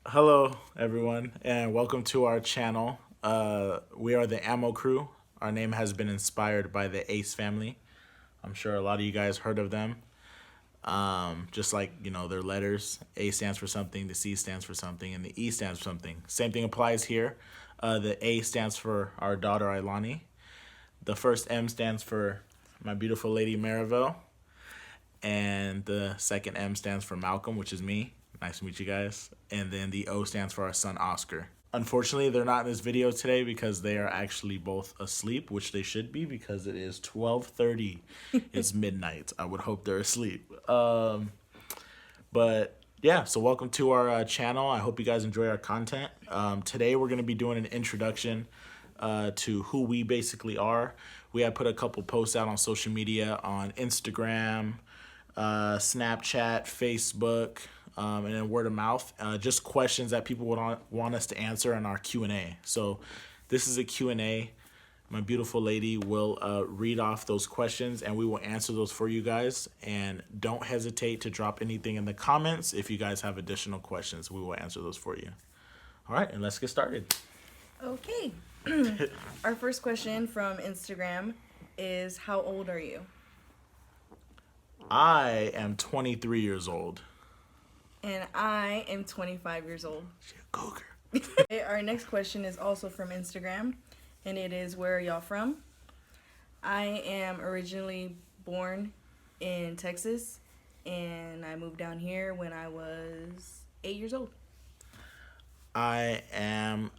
Hello, everyone, and welcome to our channel. We are the Ammo Crew. Our name has been inspired by the Ace family. I'm sure a lot of you guys heard of them. Just like, their letters. A stands for something, the C stands for something, and the E stands for something. Same thing applies here. The A stands for our daughter, Ilani. The first M stands for my beautiful lady, Marivelle. And the second M stands for Malcolm, which is me. Nice to meet you guys. And then the O stands for our son, Oscar. Unfortunately, they're not in this video today because they are actually both asleep, which they should be because it is 12:30. It's midnight. I would hope they're asleep. But yeah, so welcome to our channel. I hope you guys enjoy our content. Today we're going to be doing an introduction to who we basically are. We have put a couple posts out on social media, on Instagram, Snapchat, Facebook, and then word of mouth. Just questions that people would want us to answer in our Q&A. So this is a Q&A. My beautiful lady will read off those questions and we will answer those for you guys. And don't hesitate to drop anything in the comments. If you guys have additional questions, we will answer those for you. All right, and let's get started. Okay. Our first question from Instagram is, how old are you? I am 23 years old. And I am 25 years old. She a cougar. Okay, our next question is also from Instagram, and it is, where are y'all from? I am originally born in Texas, and I moved down here when I was 8 years old. I am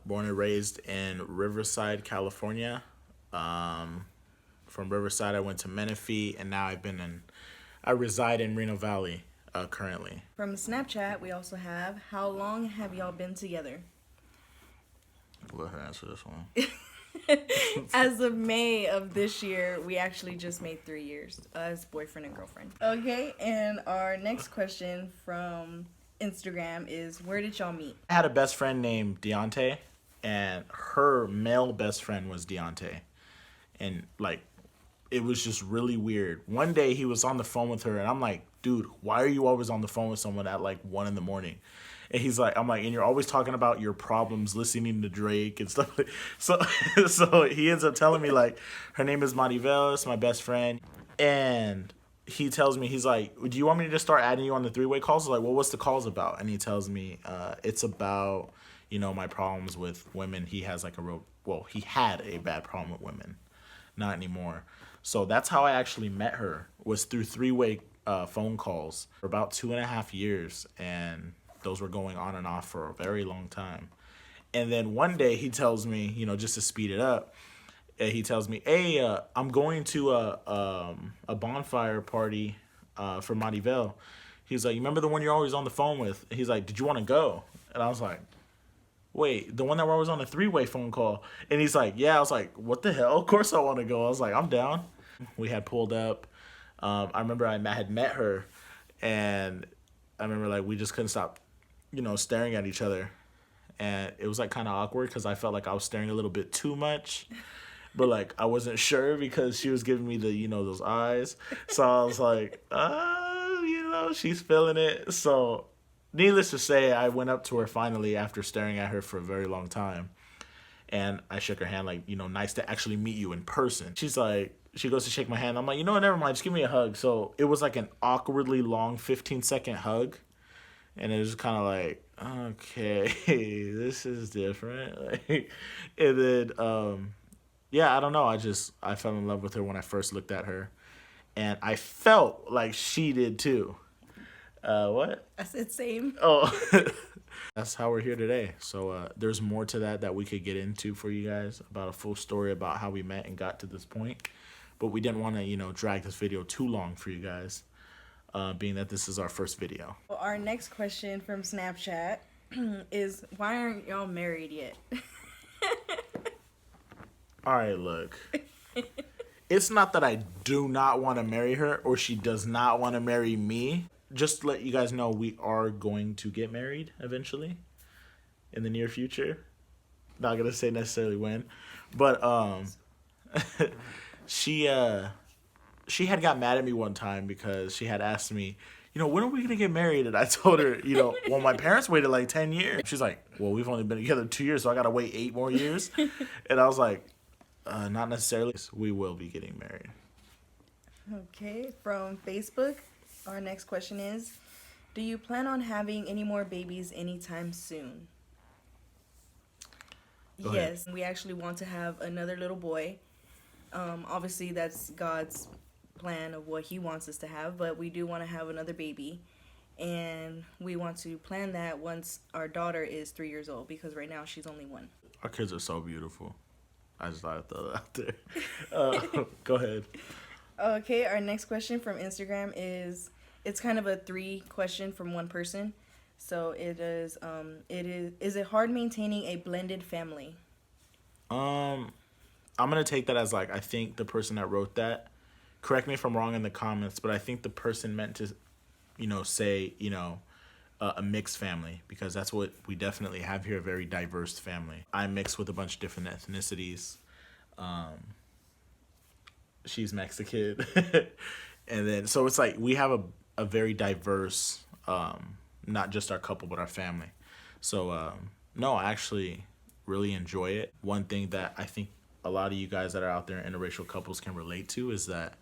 born and raised in Riverside, California. From Riverside, I went to Menifee, and now I reside in Reno Valley currently. From Snapchat, we also have, how long have y'all been together? Let her answer this one. As of May of this year, we actually just made 3 years as boyfriend and girlfriend. Okay, and our next question from Instagram is, where did y'all meet? I had a best friend named Deontay, and her male best friend was Deontay. And, it was just really weird. One day, he was on the phone with her, and I'm like, dude, why are you always on the phone with someone at, 1 in the morning? And I'm like, and you're always talking about your problems, listening to Drake and stuff. So he ends up telling me, her name is Marivelle, it's my best friend. And he tells me, he's like, do you want me to just start adding you on the three-way calls? I was like, well, what's the calls about? And he tells me, it's about, my problems with women. He has he had a bad problem with women. Not anymore. So that's how I actually met her, was through three-way phone calls for about 2.5 years. And those were going on and off for a very long time. And then one day he tells me, just to speed it up, he tells me, hey, I'm going to a bonfire party for Marivelle. He's like, you remember the one you're always on the phone with? He's like, did you want to go? And I was like, wait, the one that we're always on a three-way phone call? And he's like, yeah. I was like, what the hell? Of course I want to go. I was like, I'm down. We had pulled up. I remember I had met her, and I remember we just couldn't stop, staring at each other. And it was kind of awkward because I felt like I was staring a little bit too much. But I wasn't sure because she was giving me the, those eyes. So I was like, she's feeling it. So needless to say, I went up to her finally after staring at her for a very long time. And I shook her hand nice to actually meet you in person. She's like, she goes to shake my hand. I'm like, never mind, just give me a hug. So it was an awkwardly long 15-second hug. And it was kind of okay, this is different. And then, I don't know. I fell in love with her when I first looked at her. And I felt like she did too. What? I said same. Oh, that's how we're here today. So there's more to that we could get into for you guys, about a full story about how we met and got to this point. But we didn't want to, drag this video too long for you guys, being that this is our first video. Well, our next question from Snapchat is, why aren't y'all married yet? All right, look. It's not that I do not want to marry her or she does not want to marry me. Just to let you guys know, we are going to get married eventually in the near future. Not going to say necessarily when. But she had got mad at me one time because she had asked me, when are we gonna get married? And I told her, well, my parents waited like 10 years. She's like, well, we've only been together 2 years, so I gotta wait 8 more years. And I was like, not necessarily. We will be getting married. Okay, from Facebook, our next question is, do you plan on having any more babies anytime soon? Go ahead. Yes, we actually want to have another little boy. Obviously, that's God's plan of what He wants us to have, but we do want to have another baby. And we want to plan that once our daughter is 3 years old, because right now she's only 1. Our kids are so beautiful. I just thought I'd throw that out there. Go ahead. Okay, our next question from Instagram it's kind of a 3 question from one person. So is it hard maintaining a blended family? I'm gonna take that as I think the person that wrote that, correct me if I'm wrong in the comments, but I think the person meant to, say, a mixed family, because that's what we definitely have here, a very diverse family. I'm mixed with a bunch of different ethnicities. She's Mexican. And then, so it's we have a very diverse, not just our couple, but our family. So, no, I actually really enjoy it. One thing that I think a lot of you guys that are out there in interracial couples can relate to is that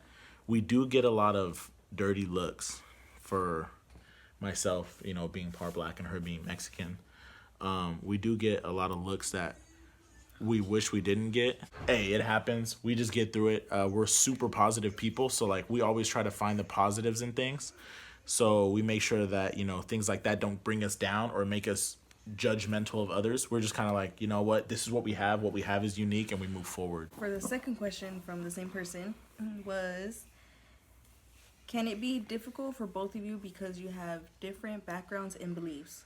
we do get a lot of dirty looks for myself, being part black and her being Mexican. We do get a lot of looks that we wish we didn't get. Hey, it happens. We just get through it. We're super positive people, so we always try to find the positives in things. So we make sure that things like that don't bring us down or make us judgmental of others. We're just kind of you know what, this is what we have. What we have is unique, and we move forward. For the second question from the same person was, can it be difficult for both of you because you have different backgrounds and beliefs?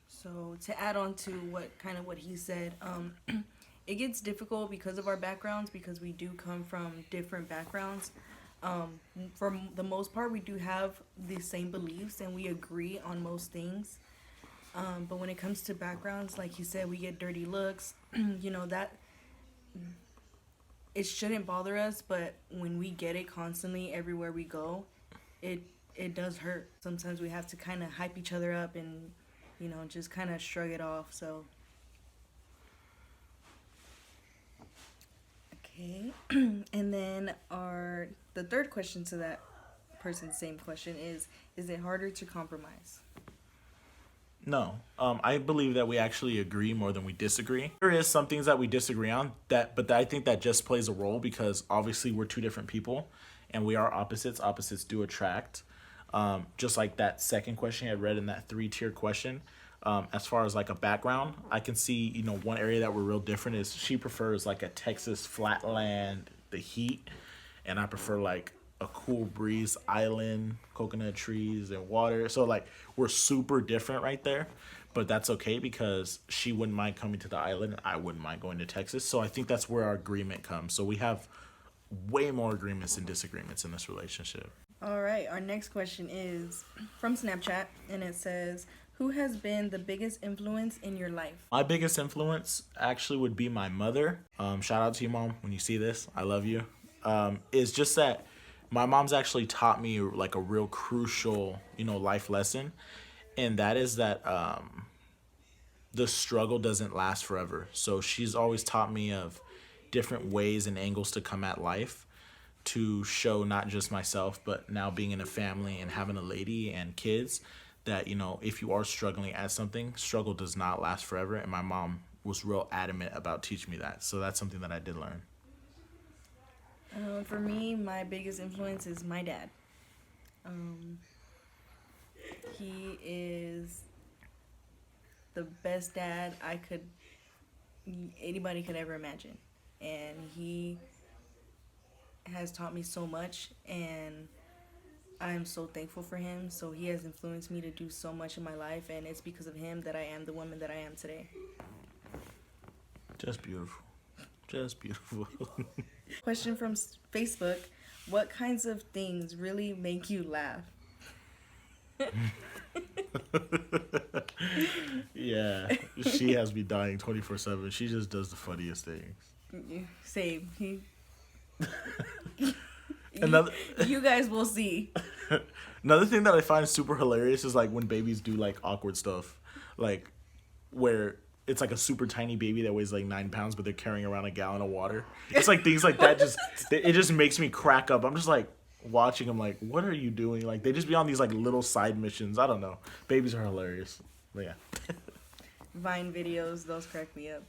So to add on to what he said, it gets difficult because of our backgrounds, because we do come from different backgrounds. For the most part, we do have the same beliefs and we agree on most things. But when it comes to backgrounds, like he said, we get dirty looks, that it shouldn't bother us, but when we get it constantly everywhere we go, it does hurt. Sometimes we have to kind of hype each other up and just kind of shrug it off. So, okay. And then the third question to that person's same question is it harder to compromise? No. I believe that we actually agree more than we disagree. There is some things that we disagree on, but I think that just plays a role, because obviously we're two different people and we are opposites. Opposites do attract. Just like that second question I read in that 3-tier question. As far as a background, I can see, one area that we're real different is she prefers a Texas flatland, the heat, and I prefer a cool breeze island, coconut trees and water. So we're super different right there, but that's okay, because she wouldn't mind coming to the island and I wouldn't mind going to Texas. So I think that's where our agreement comes. So we have way more agreements than disagreements in this relationship. All right, our next question is from Snapchat, and it says, who has been the biggest influence in your life? My biggest influence actually would be my mother. Shout out to you, Mom, when you see this. I love you. It's just that my mom's actually taught me a real crucial, life lesson. And that is that the struggle doesn't last forever. So she's always taught me of different ways and angles to come at life, to show not just myself, but now being in a family and having a lady and kids, that, if you are struggling at something, struggle does not last forever. And my mom was real adamant about teaching me that. So that's something that I did learn. For me, my biggest influence is my dad. He is the best dad anybody could ever imagine. And he has taught me so much, and I'm so thankful for him. So he has influenced me to do so much in my life, and it's because of him that I am the woman that I am today. Just beautiful. Just beautiful. Question from Facebook. What kinds of things really make you laugh? Yeah, she has me dying 24/7. She just does the funniest things. Same. You Another you guys will see. another thing that I find super hilarious is like when babies do like awkward stuff, like where it's like a super tiny baby that weighs like 9 pounds, but they're carrying around a gallon of water. It's like things like that. It just makes me crack up. I'm just like watching them, like, what are you doing? Like they just be on these like little side missions. I don't know. Babies are hilarious. But yeah. Vine videos, those crack me up.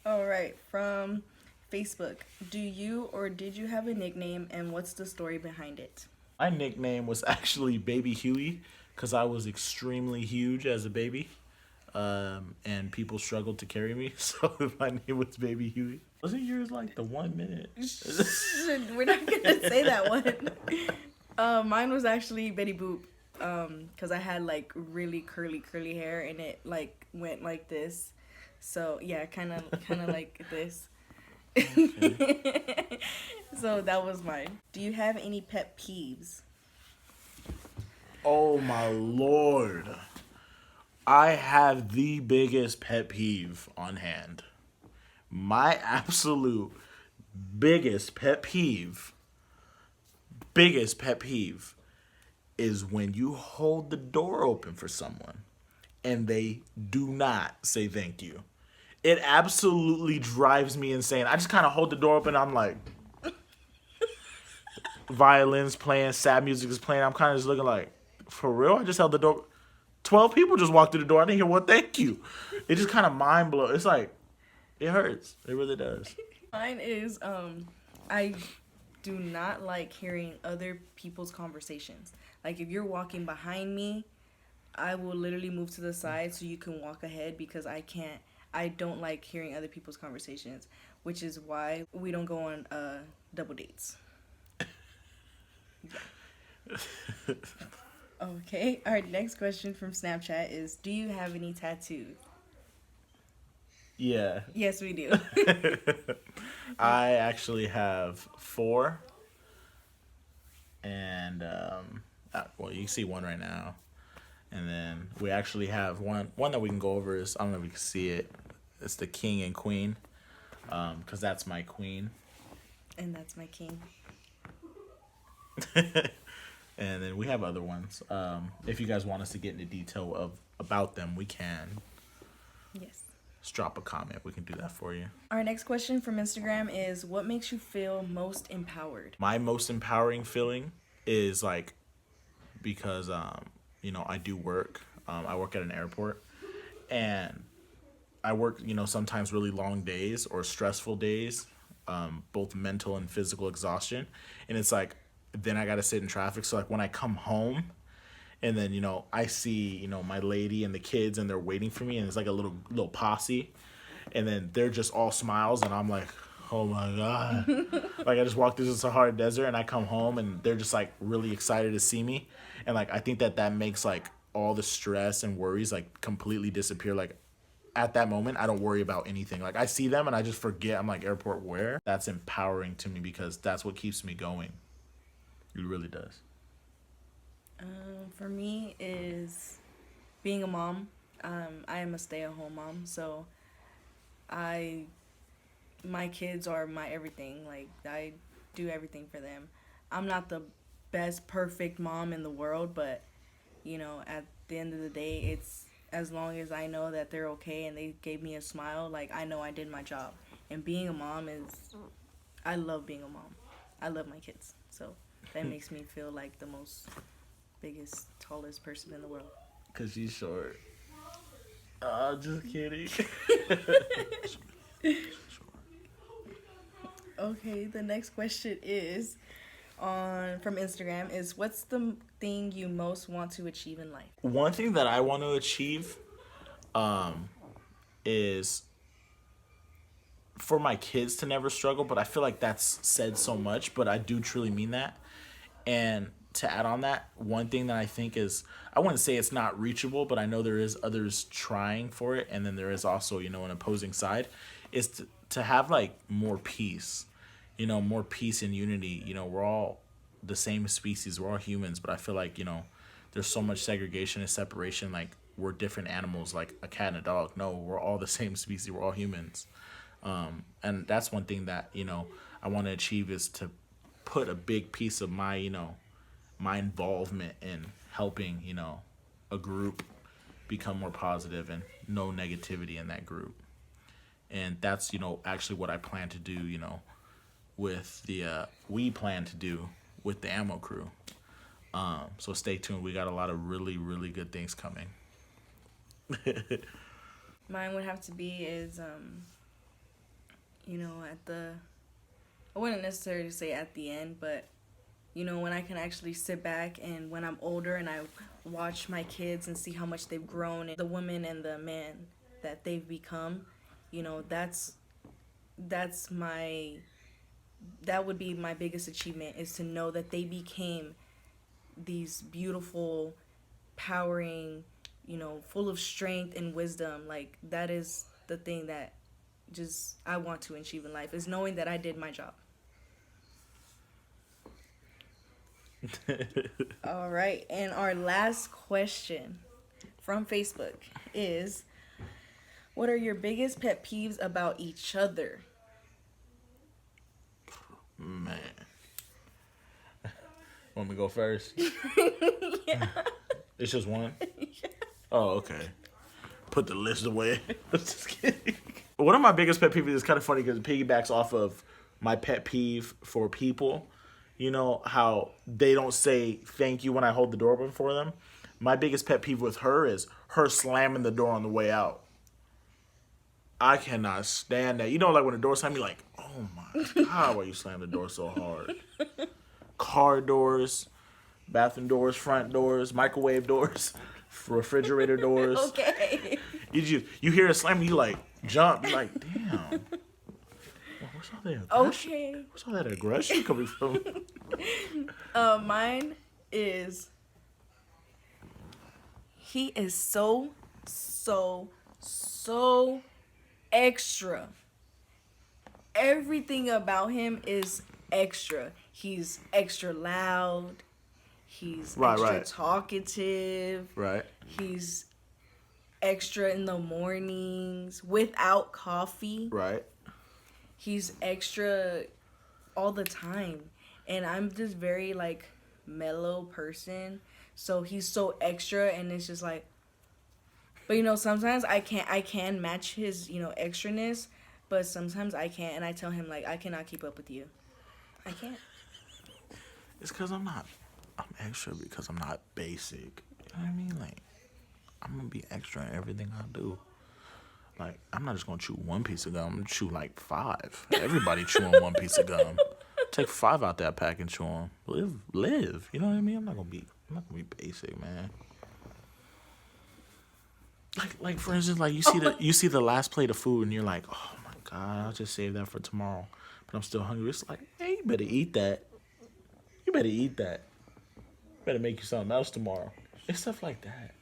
All right, from Facebook. Do you or did you have a nickname, and what's the story behind it? My nickname was actually Baby Huey because I was extremely huge as a baby. And people struggled to carry me, so my name was Baby Huey. Wasn't yours like the 1 minute? We're not gonna say that one. Mine was actually Betty Boop, because I had like really curly hair, and it like went like this. So yeah, kind of like this. Okay. So that was mine. Do you have any pet peeves? Oh my lord. I have the biggest pet peeve on hand. My absolute biggest pet peeve is when you hold the door open for someone and they do not say thank you. It absolutely drives me insane. I just kind of hold the door open. I'm like, violins playing, sad music is playing. I'm kind of just looking like, for real? I just held the door. 12 people just walked through the door. I didn't hear one thank you. It just kind of mind blows. It's like, it hurts. It really does. Mine is I do not like hearing other people's conversations. Like if you're walking behind me, I will literally move to the side so you can walk ahead because I don't like hearing other people's conversations, which is why we don't go on double dates. Yeah. Okay, our next question from Snapchat is, do you have any tattoos? Yeah. Yes, we do. I actually have 4. And, well, you can see one right now. And then we actually have one that we can go over is, I don't know if you can see it. It's the king and queen. Because that's my queen. And that's my king. And then we have other ones. If you guys want us to get into detail about them, we can. Yes. Just drop a comment. We can do that for you. Our next question from Instagram is, what makes you feel most empowered? My most empowering feeling is like, because, I do work. I work at an airport. And I work, sometimes really long days or stressful days, both mental and physical exhaustion. And it's like, then I got to sit in traffic. So like when I come home and then, I see, my lady and the kids and they're waiting for me and it's like a little posse and then they're just all smiles and I'm like, oh my God. Like I just walked through the Sahara Desert and I come home and they're just like really excited to see me. And like, I think that makes like all the stress and worries like completely disappear. Like at that moment, I don't worry about anything. Like I see them and I just forget. I'm like, airport where? That's empowering to me because that's what keeps me going. It really does. For me is being a mom. I am a stay-at-home mom, so my kids are my everything. Like I do everything for them. I'm not the best perfect mom in the world, but at the end of the day, it's as long as I know that they're okay and they gave me a smile, like I know I did my job. And being a mom I love being a mom. I love my kids, so that makes me feel like the biggest, tallest person in the world. Cause she's short. Just kidding. Okay, the next question is from Instagram is, what's the thing you most want to achieve in life? One thing that I want to achieve, is for my kids to never struggle. But I feel like that's said so much, but I do truly mean that. And to add on that, one thing that I think is, I wouldn't say it's not reachable, but I know there is others trying for it. And then there is also, an opposing side, is to have like more peace, more peace and unity. We're all the same species. We're all humans, but I feel like, there's so much segregation and separation. Like we're different animals, like a cat and a dog. No, we're all the same species. We're all humans. And that's one thing that, I want to achieve is to put a big piece of my, my involvement in helping, a group become more positive and no negativity in that group. And that's, actually what I plan to do, with we plan to do with the ammo crew. So stay tuned. We got a lot of really, really good things coming. Mine would have to be is, I wouldn't necessarily say at the end, but, when I can actually sit back and when I'm older and I watch my kids and see how much they've grown, and the woman and the man that they've become, that would be my biggest achievement, is to know that they became these beautiful, powering, full of strength and wisdom. Like, that is the thing that just I want to achieve in life, is knowing that I did my job. All right, and our last question from Facebook is, what are your biggest pet peeves about each other? Man. Want me to go first? Yeah. It's just one? Yeah. Oh, okay. Put the list away. Just kidding. One of my biggest pet peeves is kind of funny because it piggybacks off of my pet peeve for people. How they don't say thank you when I hold the door open for them. My biggest pet peeve with her is her slamming the door on the way out. I cannot stand that. Like when the door slam, you're like, oh my God, why you slam the door so hard? Car doors, bathroom doors, front doors, microwave doors, refrigerator doors. Okay. You hear a slam, you like jump. You're like, damn. Where's all that aggression? Okay. Where's all that aggression coming from? Mine is, he is so extra. Everything about him is extra. He's extra loud. He's extra talkative. Right. He's extra in the mornings without coffee. Right. He's extra all the time. And I'm just very, mellow person. So he's so extra, and it's just like... But, sometimes I can match his, extraness, but sometimes I can't. And I tell him, I cannot keep up with you. I can't. It's because I'm extra because I'm not basic. You know what I mean? I'm going to be extra in everything I do. I'm not just going to chew one piece of gum. I'm going to chew 5. Everybody chewing one piece of gum. Take 5 out that pack and chew them. Live. You know what I mean? I'm not going to be basic, man. For instance, you see the last plate of food and you're like, oh my God, I'll just save that for tomorrow. But I'm still hungry. It's like, hey, you better eat that. You better make you something else tomorrow. It's stuff like that,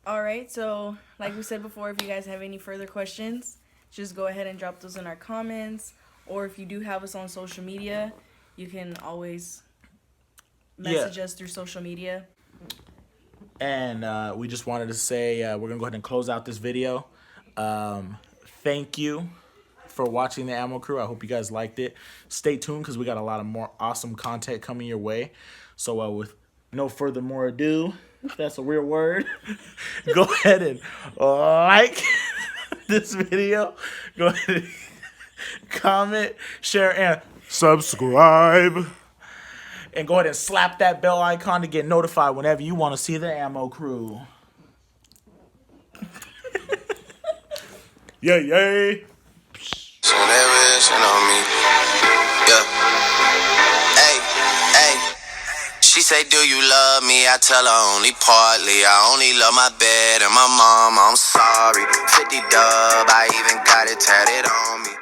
All right, so like we said before, if you guys have any further questions, just go ahead and drop those in our comments. Or if you do have us on social media, you can always message us through social media. And we just wanted to say we're going to go ahead and close out this video. Thank you for watching the Ammo Crew. I hope you guys liked it. Stay tuned because we got a lot of more awesome content coming your way. So with no further more ado, if that's a weird word, go ahead and like this video. Go ahead and comment, share, and subscribe. And go ahead and slap that bell icon to get notified whenever you want to see the Ammo Crew. Yay. So they wishing on me. Yeah. Hey. She say, do you love me? I tell her only partly. I only love my bed and my mom. I'm sorry. 50 dub, I even got it tatted on me.